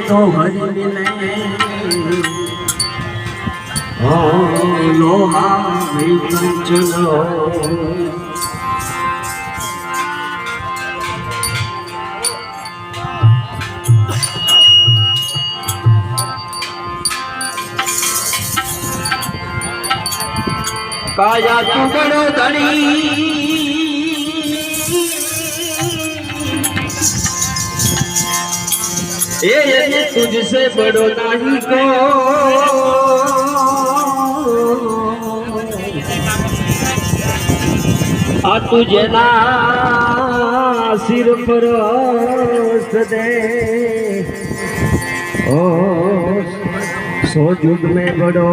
तो हरि मिले लोहा भी चलो काया तू बड़ो धनी ये तुझसे बड़ो नहीं को आ तुझे ना सिर पर दे ओ सो युग में बड़ो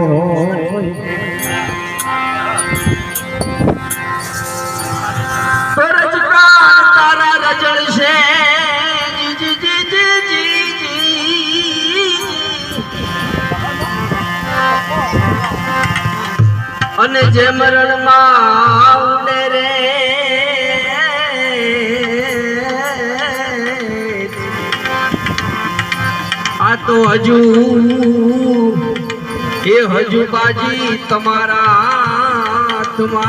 અને જે મરણમાં ઉડે રે આ તો હજુ એ હજુ બાજી તમારા હાથમાં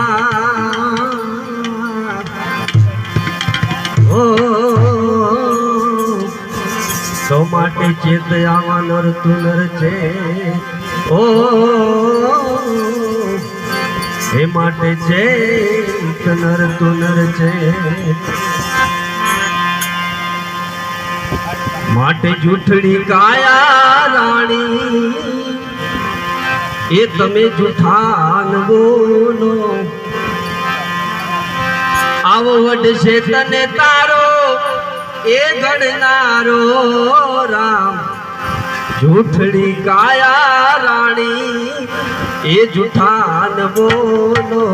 તો માટે ચેત આવા નર તું નર છે ઓ हे माटे चेत नर तू नर चे माटे जूठड़ी काया राणी ये तमे जूठान बोलो आवो वड से तने तारो ए घड़नारो राम जूठड़ी काया राणी ये जूठान बोलो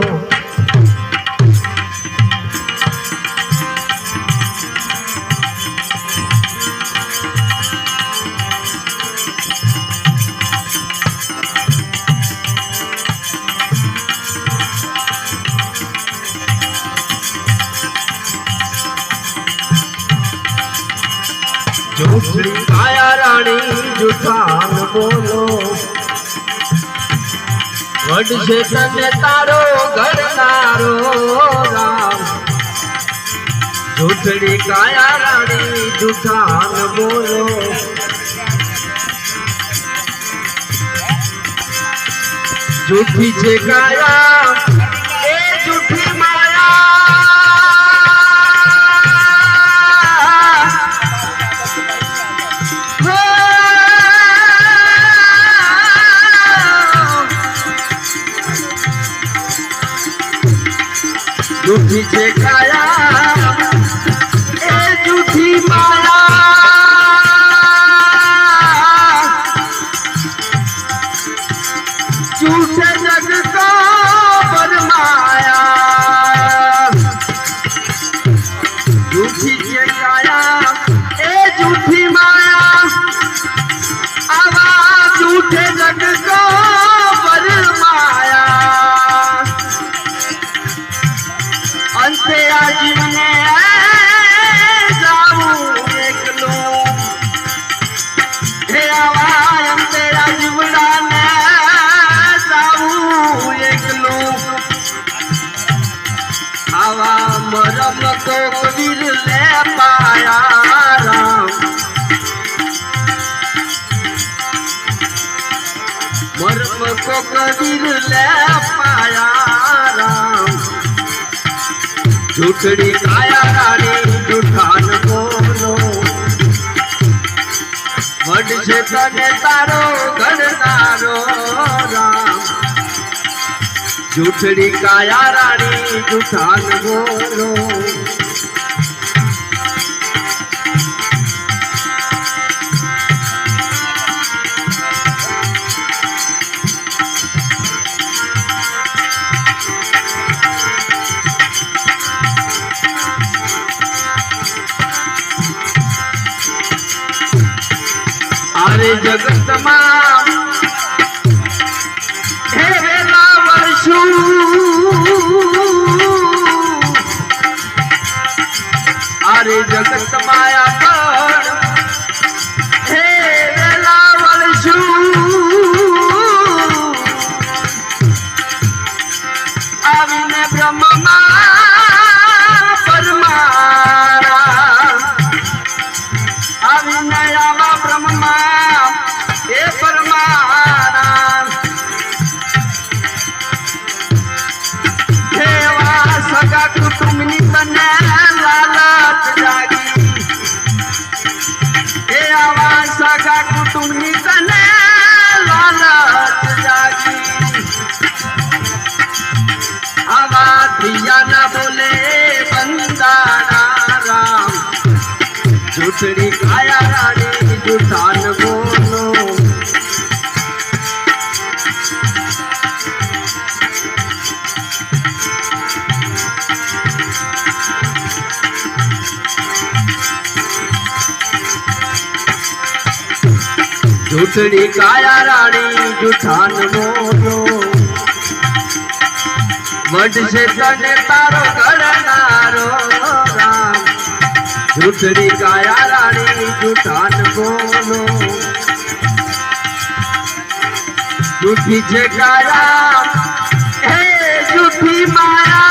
जूठड़ी काया रानी जूठान बोलो वड से तने तारो घरनारो राम जूठड़ी काया रानी जूठान बोलो जूठी छे काया ए जूठी माया जूठी छे काया ए जूठी माया झूठे जग को बरमाया जूठी छे काया ए जूठी माया आवा झूठे जग को बरमाया अंते आजीवने जाऊं एकलो हे आवा अंते आजीवने जाऊं एकलो आवा मरम को कबीर ले पाया राम मरम को कबीर ले पाया राम जूठड़ी काया रानी जूठान बोलो वड से तने तारो घरनारो राम जूठड़ी काया रानी जूठान बोलो अरे जगत में हे वेला वर्षू अरे जगत माया पर हे झूठड़ी काया रानी झूठान बोलो झूठड़ी काया रानी झूठान बोलो वड से तने तारो करनारो राम झूठड़ी काया रानी झूठान बोलो झूठी छे काया हे झूठी माया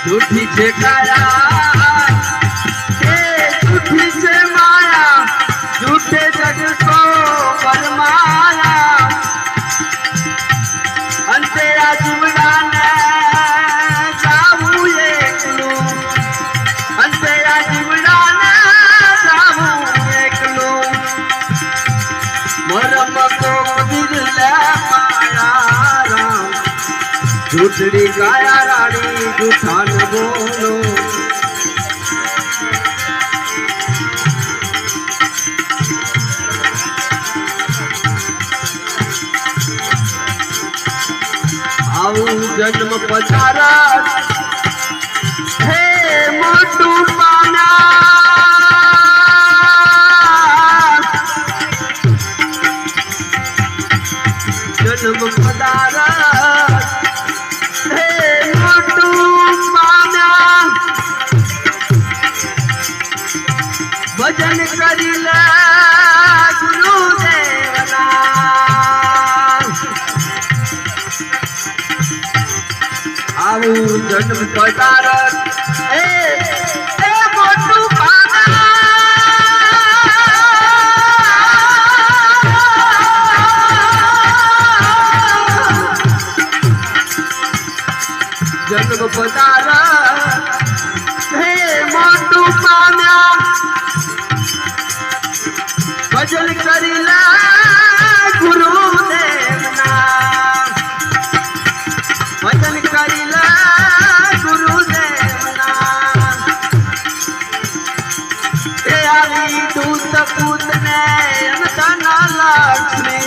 झूठी छे काया झूठी से माया झूठे जग को परमाया अंते आजीवडाने जावू एकलो अंते आजीवडाने जावू एकलो मरम को बिरले माया राम झूठड़ी काया रानी झूठान बोलो जन्म पधारा हे मोटू पाना जन्म पधारा हे मोटू पाना भजन करिले गुरुदेवना आऊ जन्म पधारत ए मोटू पाना जन्म पधारत हे मोटू पाना भजन करिला गुरुदेवना भजन करिला गुरुदेवना ए आली दूत पूतने अनतना लक्ष्मी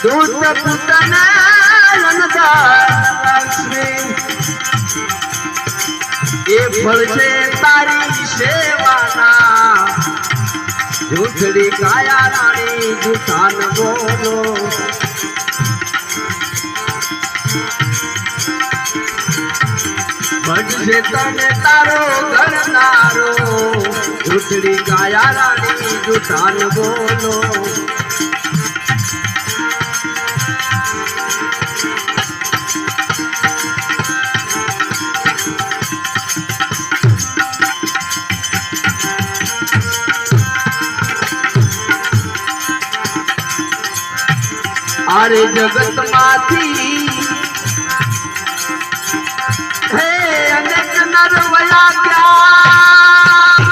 दूत पूतने अनतना लक्ष्मी ए फल से तारी सेवाना झूठड़ी काया रानी झूठान बोलो भज से तने तारो गणनारो झूठड़ी काया रानी झूठान बोलो अरे जगत माथी हे अनेक नरवया क्या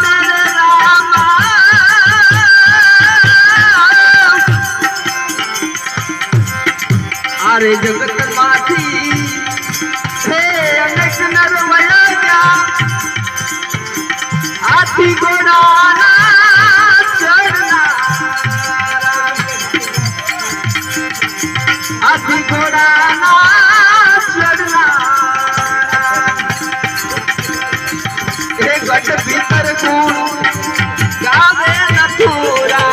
मेरे रामा अरे जगत माथी हे अनेक नरवया क्या हाथी घोड़ा चढ़ना हाथी घोड़ा चढ़ना गट भीतर गुण गावे नथुरा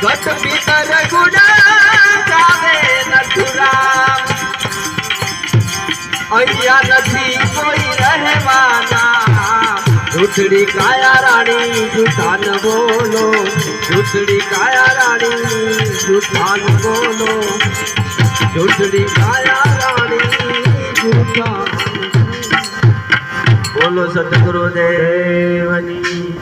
गट भीतर गुण गावे नथुरा अहिया नथी कोई रहवाना झूठड़ी काया रानी झूठान बोलो झूठड़ी काया रानी झूठान बोलो झूठड़ी काया रानी झूठान बोलो सतगुरुदेव की